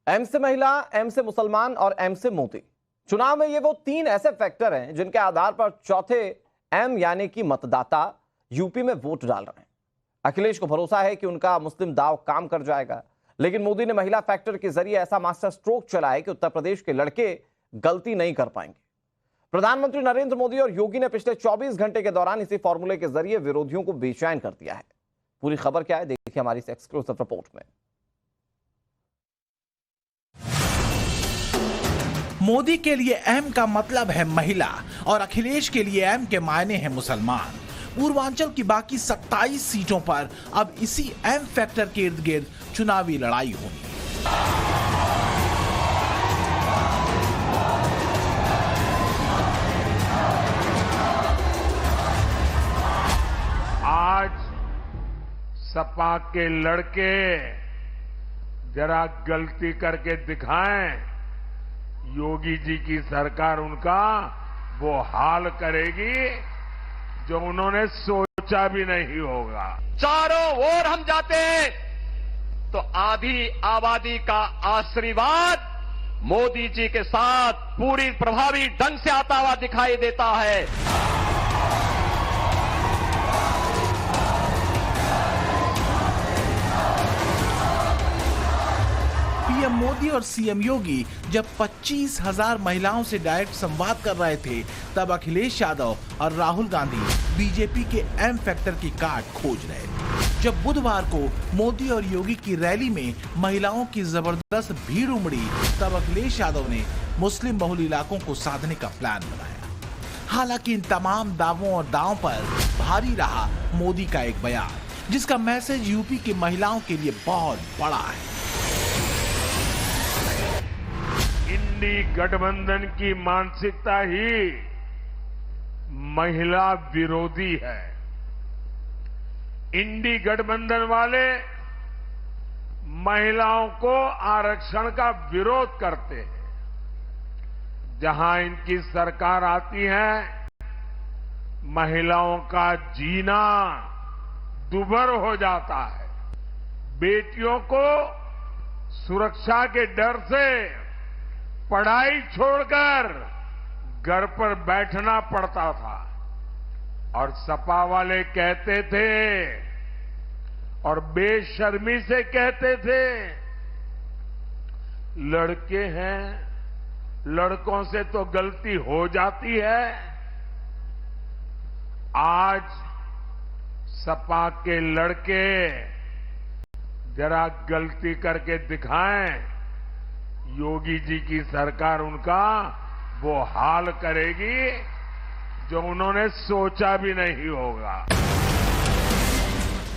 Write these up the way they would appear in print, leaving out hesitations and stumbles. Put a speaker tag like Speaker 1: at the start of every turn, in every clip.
Speaker 1: M से महिला, M से मुसलमान और एम से मोदी। चुनाव में ये वो तीन ऐसे फैक्टर हैं जिनके आधार पर चौथे एम यानी कि मतदाता यूपी में वोट डाल रहे हैं। अखिलेश को भरोसा है कि उनका मुस्लिम दाव काम कर जाएगा, लेकिन मोदी ने महिला फैक्टर के जरिए ऐसा मास्टर स्ट्रोक चला है कि उत्तर प्रदेश के लड़के गलती नहीं कर पाएंगे। प्रधानमंत्री नरेंद्र मोदी और योगी ने पिछले 24 घंटे के दौरान इसी फॉर्मूले के जरिए विरोधियों को बेचैन कर दिया है। पूरी खबर क्या है, देखिए हमारी इस एक्सक्लूसिव रिपोर्ट में।
Speaker 2: मोदी के लिए एम का मतलब है महिला और अखिलेश के लिए एम के मायने हैं मुसलमान। पूर्वांचल की बाकी 27 सीटों पर अब इसी एम फैक्टर के इर्द गिर्द चुनावी लड़ाई होगी।
Speaker 3: आज सपा के लड़के जरा गलती करके दिखाएं, योगी जी की सरकार उनका वो हाल करेगी जो उन्होंने सोचा भी नहीं होगा।
Speaker 4: चारों ओर हम जाते हैं तो आधी आबादी का आशीर्वाद मोदी जी के साथ पूरी प्रभावी ढंग से आता हुआ दिखाई देता है।
Speaker 2: पीएम मोदी और सीएम योगी जब 25,000 महिलाओं से डायरेक्ट संवाद कर रहे थे, तब अखिलेश यादव और राहुल गांधी बीजेपी के एम फैक्टर की काट खोज रहे थे। जब बुधवार को मोदी और योगी की रैली में महिलाओं की जबरदस्त भीड़ उमड़ी, तब अखिलेश यादव ने मुस्लिम बहुल इलाकों को साधने का प्लान बनाया। हालांकि इन तमाम दावों और दांव पर भारी रहा मोदी का एक बयान, जिसका मैसेज यूपी की महिलाओं के लिए बहुत बड़ा है।
Speaker 3: इंडी गठबंधन की मानसिकता ही महिला विरोधी है। इंडी गठबंधन वाले महिलाओं को आरक्षण का विरोध करते हैं। जहां इनकी सरकार आती है, महिलाओं का जीना दुभर हो जाता है। बेटियों को सुरक्षा के डर से पढ़ाई छोड़कर घर पर बैठना पड़ता था और सपा वाले कहते थे और बेशर्मी से कहते थे, लड़के हैं, लड़कों से तो गलती हो जाती है। आज सपा के लड़के जरा गलती करके दिखाएं, योगी जी की सरकार उनका वो हाल करेगी जो उन्होंने सोचा भी नहीं होगा।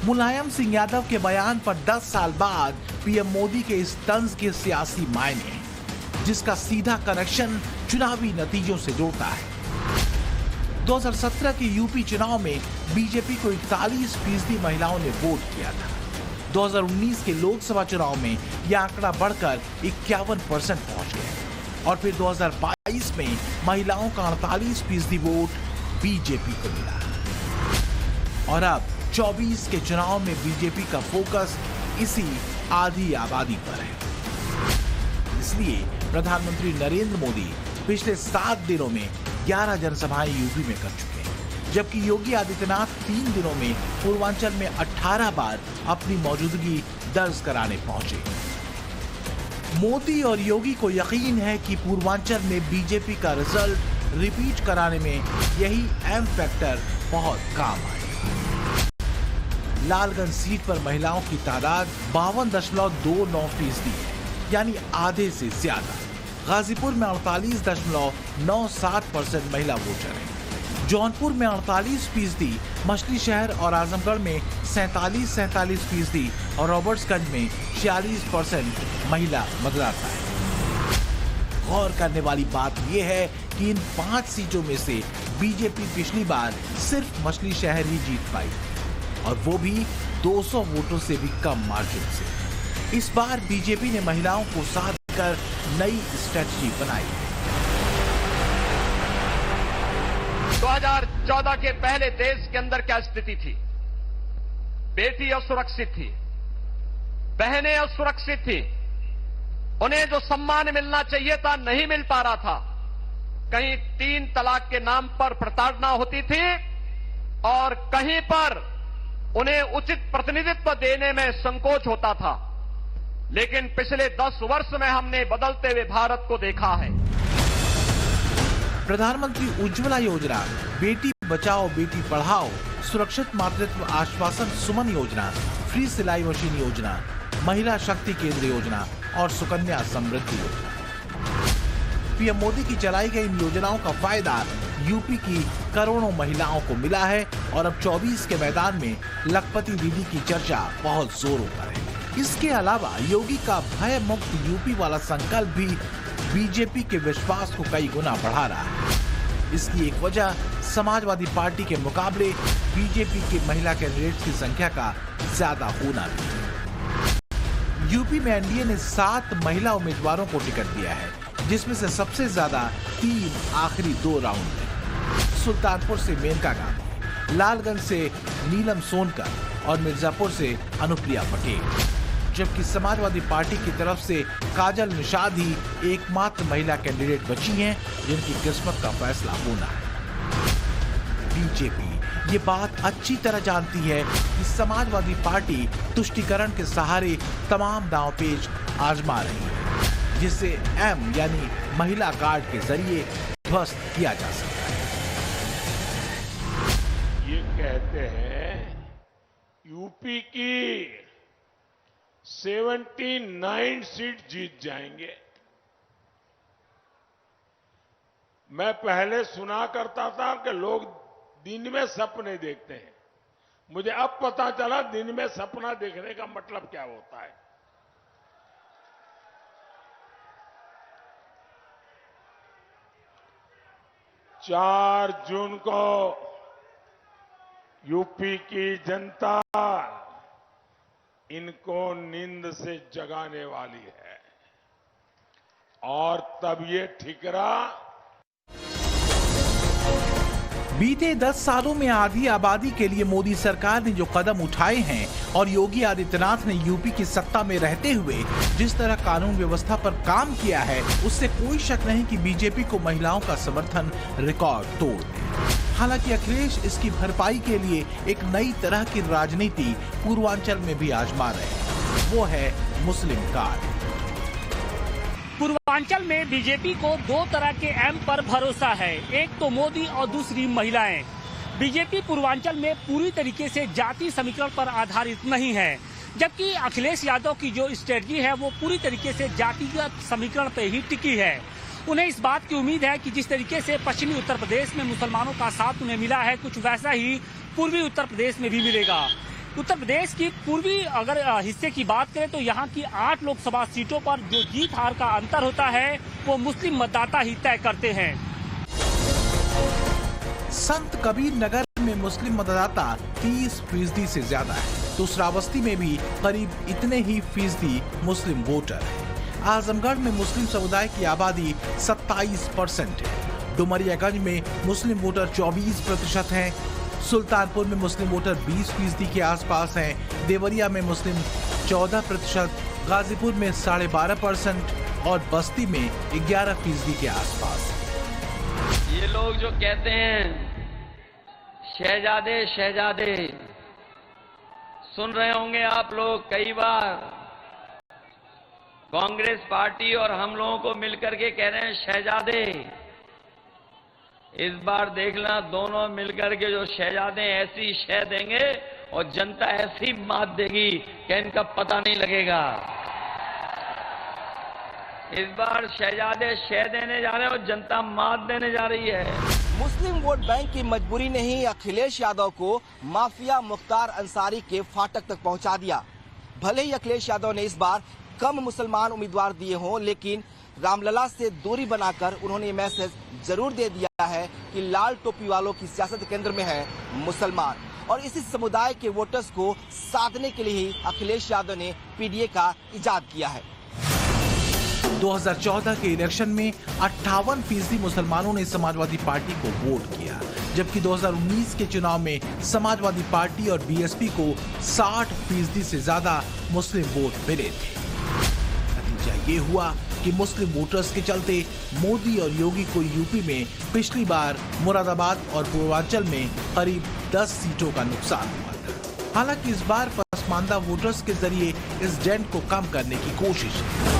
Speaker 2: मुलायम सिंह यादव के बयान पर 10 साल बाद पीएम मोदी के इस तंज के सियासी मायने हैं, जिसका सीधा कनेक्शन चुनावी नतीजों से जोड़ता है। 2017 के यूपी चुनाव में बीजेपी को 41% महिलाओं ने वोट किया था। 2019 के लोकसभा चुनाव में यह आंकड़ा बढ़कर 51% पहुंच गया और फिर 2022 में महिलाओं का 48% वोट बीजेपी को मिला। और अब 24 के चुनाव में बीजेपी का फोकस इसी आधी आबादी पर है। इसलिए प्रधानमंत्री नरेंद्र मोदी पिछले 7 दिनों में 11 जनसभाएं यूपी में कर चुके हैं, जबकि योगी आदित्यनाथ 3 दिनों में पूर्वांचल में 18 बार अपनी मौजूदगी दर्ज कराने पहुंचे। मोदी और योगी को यकीन है कि पूर्वांचल में बीजेपी का रिजल्ट रिपीट कराने में यही एम फैक्टर बहुत काम आएगा। लालगंज सीट पर महिलाओं की तादाद 52.29% है, यानी आधे से ज्यादा। गाजीपुर में 48.97% महिला वोटर हैं। जौनपुर में 48%, मछली शहर और आजमगढ़ में 47% और रॉबर्ट्सगंज में 46% महिला मतदाता है। गौर करने वाली बात यह है कि इन 5 सीटों में से बीजेपी पिछली बार सिर्फ मछली शहर ही जीत पाई, और वो भी 200 वोटों से भी कम मार्जिन से। इस बार बीजेपी ने महिलाओं को साथ कर नई स्ट्रेटजी बनाई।
Speaker 4: 2014 के पहले देश के अंदर क्या स्थिति थी? बेटी असुरक्षित थी, बहनें असुरक्षित थी, उन्हें जो सम्मान मिलना चाहिए था नहीं मिल पा रहा था। कहीं 3 तलाक के नाम पर प्रताड़ना होती थी और कहीं पर उन्हें उचित प्रतिनिधित्व देने में संकोच होता था। लेकिन पिछले 10 वर्ष में हमने बदलते हुए भारत को देखा है।
Speaker 2: प्रधानमंत्री उज्ज्वला योजना, बेटी बचाओ बेटी पढ़ाओ, सुरक्षित मातृत्व आश्वासन सुमन योजना, फ्री सिलाई मशीन योजना, महिला शक्ति केंद्र योजना और सुकन्या समृद्धि योजना। पीएम मोदी की चलाई गई इन योजनाओं का फायदा यूपी की करोड़ों महिलाओं को मिला है और अब 24 के मैदान में लखपति दीदी की चर्चा बहुत जोरों पर है। इसके अलावा योगी का भय मुक्त यूपी वाला संकल्प भी बीजेपी के विश्वास को कई गुना बढ़ा रहा है। इसकी एक वजह समाजवादी पार्टी के मुकाबले बीजेपी के महिला कैंडिडेट्स की संख्या का ज्यादा होना भी है। यूपी में एनडीए ने 7 महिला उम्मीदवारों को टिकट दिया है, जिसमें से सबसे ज्यादा 3 आखिरी 2 राउंड में। सुल्तानपुर से मेनका गांधी, लालगंज से नीलम सोनकर और मिर्जापुर से अनुप्रिया पटेल, जबकि समाजवादी पार्टी की तरफ से काजल निषाद ही एकमात्र महिला कैंडिडेट बची हैं जिनकी किस्मत का फैसला होना है। बीजेपी ये बात अच्छी तरह जानती है कि समाजवादी पार्टी तुष्टीकरण के सहारे तमाम दांवपेच आजमा रही है, जिसे एम यानी महिला कार्ड के जरिए ध्वस्त किया जा सकता है।
Speaker 3: ये कहते हैं यूपी की 79 सीट जीत जाएंगे। मैं पहले सुना करता था कि लोग दिन में सपने देखते हैं। मुझे अब पता चला दिन में सपना देखने का मतलब क्या होता है। चार जून को यूपी की जनता इनको नींद से जगाने वाली है और तब ये ठिकरा।
Speaker 2: बीते 10 सालों में आधी आबादी के लिए मोदी सरकार ने जो कदम उठाए हैं और योगी आदित्यनाथ ने यूपी की सत्ता में रहते हुए जिस तरह कानून व्यवस्था पर काम किया है, उससे कोई शक नहीं कि बीजेपी को महिलाओं का समर्थन रिकॉर्ड तोड़ दे। हालांकि अखिलेश इसकी भरपाई के लिए एक नई तरह की राजनीति पूर्वांचल में भी आजमा रहे हैं, वो है मुस्लिम कार्ड।
Speaker 5: पूर्वांचल में बीजेपी को 2 तरह के एम पर भरोसा है, एक तो मोदी और दूसरी महिलाएं। बीजेपी पूर्वांचल में पूरी तरीके से जाति समीकरण पर आधारित नहीं है, जबकि अखिलेश यादव की जो स्ट्रेटजी है वो पूरी तरीके से जातिगत समीकरण पे ही टिकी है। उन्हें इस बात की उम्मीद है कि जिस तरीके से पश्चिमी उत्तर प्रदेश में मुसलमानों का साथ उन्हें मिला है, कुछ वैसा ही पूर्वी उत्तर प्रदेश में भी मिलेगा। उत्तर प्रदेश की पूर्वी अगर हिस्से की बात करें तो यहाँ की 8 लोकसभा सीटों पर जो जीत हार का अंतर होता है वो मुस्लिम मतदाता ही तय करते हैं।
Speaker 2: संत कबीर नगर में मुस्लिम मतदाता 30% से ज्यादा है, तो श्रावस्ती में भी करीब इतने ही फीसदी मुस्लिम वोटर है। आजमगढ़ में मुस्लिम समुदाय की आबादी 27% है। डुमरियागंज में मुस्लिम वोटर 24% हैं। सुल्तानपुर में मुस्लिम वोटर 20% के आसपास हैं। देवरिया में मुस्लिम 14%, गाजीपुर में 12.5% और बस्ती में 11% के आसपास।
Speaker 6: ये लोग जो कहते हैं शहजादे शहजादे, सुन रहे होंगे आप लोग कई बार कांग्रेस पार्टी और हम लोगों को मिलकर के कह रहे हैं शहजादे। इस बार देखना दोनों मिलकर के जो शहजादे ऐसी शह देंगे और जनता ऐसी मात देगी कि इनका पता नहीं लगेगा। इस बार शहजादे शह देने जा रहे हैं और जनता मात देने जा रही है।
Speaker 7: मुस्लिम वोट बैंक की मजबूरी ने ही अखिलेश यादव को माफिया मुख्तार अंसारी के फाटक तक पहुंचा दिया। भले ही अखिलेश यादव ने इस बार कम मुसलमान उम्मीदवार दिए हों, लेकिन रामलला से दूरी बनाकर उन्होंने मैसेज जरूर दे दिया है कि लाल टोपी वालों की सियासत केंद्र में है मुसलमान, और इसी समुदाय के वोटर्स को साधने के लिए ही अखिलेश यादव ने पीडीए का इजाद किया है।
Speaker 2: 2014 के इलेक्शन में 58% मुसलमानों ने समाजवादी पार्टी को वोट किया, जबकि 2019 के चुनाव में समाजवादी पार्टी और बीएसपी को 60% से ज्यादा मुस्लिम वोट मिले थे। नतीजा ये हुआ कि मुस्लिम वोटर्स के चलते मोदी और योगी को यूपी में पिछली बार मुरादाबाद और पूर्वांचल में करीब 10 सीटों का नुकसान हुआ था। हालांकि इस बार पसमानदा वोटर्स के जरिए इस डेंट को कम करने की कोशिश है।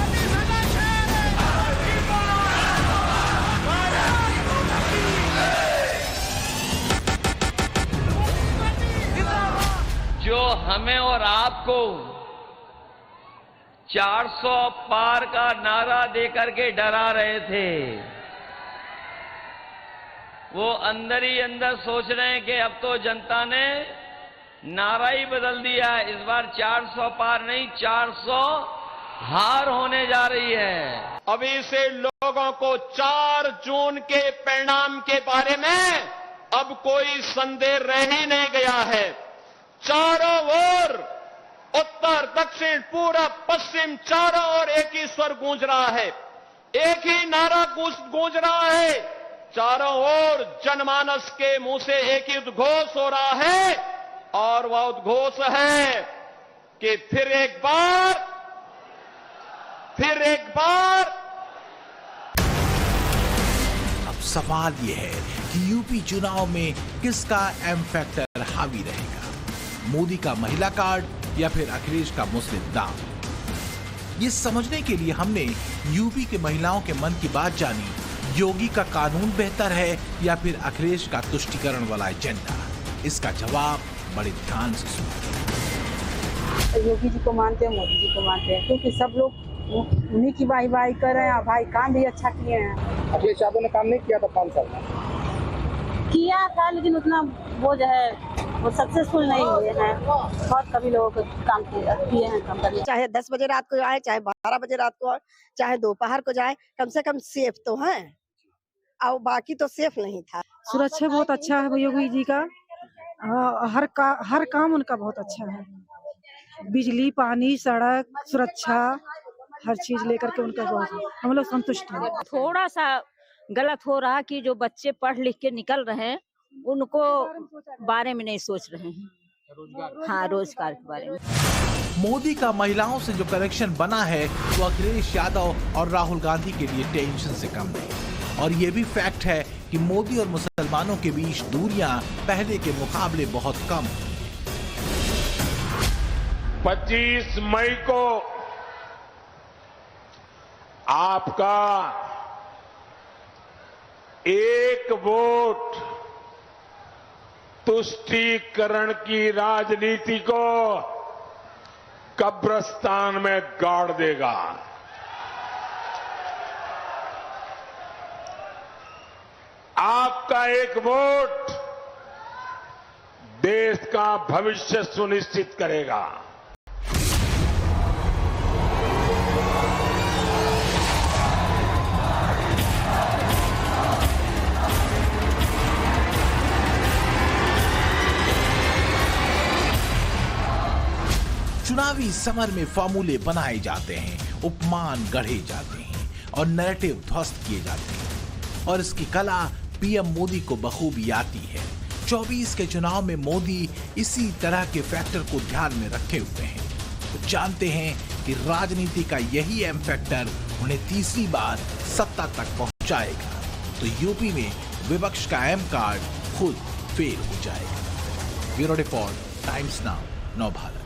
Speaker 6: जो हमें और आपको 400 पार का नारा देकर के डरा रहे थे, वो अंदर ही अंदर सोच रहे हैं कि अब तो जनता ने नारा ही बदल दिया है। इस बार 400 पार नहीं, 400 हार होने जा रही है।
Speaker 4: अभी से लोगों को 4 जून के परिणाम के बारे में अब कोई संदेह रह ही नहीं गया है। चारों ओर, उत्तर, दक्षिण, पूरब, पश्चिम, चारों ओर एक ही स्वर गूंज रहा है, एक ही नारा गूंज रहा है। चारों ओर जनमानस के मुंह से एक ही उद्घोष हो रहा है, और वह उद्घोष है कि फिर एक बार
Speaker 2: अब सवाल ये है कि यूपी चुनाव में किसका एम फैक्टर हावी रहेगा, मोदी का महिला कार्ड या फिर अखिलेश का मुस्लिम दाम। ये समझने के लिए हमने यूपी के महिलाओं के मन की बात जानी। योगी का कानून बेहतर है या फिर अखिलेश का तुष्टीकरण वाला एजेंडा? इसका जवाब बड़े ध्यान से सुनिए।
Speaker 8: योगी जी को मानते हैं, मोदी जी को मानते हैं, क्योंकि सब लोग उन्हीं की वाही कर रहे हैं। भाई काम भी अच्छा किए हैं।
Speaker 9: अखिलेश यादव ने काम नहीं किया था 5 साल में?
Speaker 8: किया था, लेकिन उतना वो जो है वो सक्सेसफुल नहीं हुए हैं। बहुत कभी लोगों को काम किए हैं काम करने।
Speaker 10: चाहे 10 बजे रात को आए, चाहे 12 बजे रात को आए, चाहे दोपहर को जाए, कम से कम सेफ तो है, और बाकी तो सेफ नहीं था।
Speaker 8: सुरक्षा बहुत अच्छा है योगी जी का। हर काम उनका बहुत अच्छा है। बिजली, पानी, सड़क, सुरक्षा, हर चीज लेकर के उनका बहुत हम लोग संतुष्ट हैं।
Speaker 11: थोड़ा सा गलत हो रहा कि जो बच्चे पढ़ लिख के निकल रहे हैं उनको बारे में नहीं सोच रहे हैं। हाँ, रोजगार के बारे में।
Speaker 2: मोदी का महिलाओं से जो कनेक्शन बना है वो अखिलेश यादव और राहुल गांधी के लिए टेंशन से कम नहीं। और ये भी फैक्ट है कि मोदी और मुसलमानों के बीच दूरियां पहले के मुकाबले बहुत कम।
Speaker 3: 25 मई को आपका एक वोट तुष्टीकरण की राजनीति को कब्रिस्तान में गाड़ देगा। आपका एक वोट देश का भविष्य सुनिश्चित करेगा।
Speaker 2: चुनावी समर में फॉर्मूले बनाए जाते हैं, उपमान गढ़े जाते हैं और नैरेटिव ध्वस्त किए जाते हैं, और इसकी कला पीएम मोदी को बखूबी आती है। 24 के चुनाव में मोदी इसी तरह के फैक्टर को ध्यान में रखे हुए हैं। तो जानते हैं कि राजनीति का यही एम फैक्टर उन्हें तीसरी बार सत्ता तक पहुंचाएगा, तो यूपी में विपक्ष का एम कार्ड खुद फेल हो जाएगा। ब्यूरो रिपोर्ट, टाइम्स नाउ, नव भारत।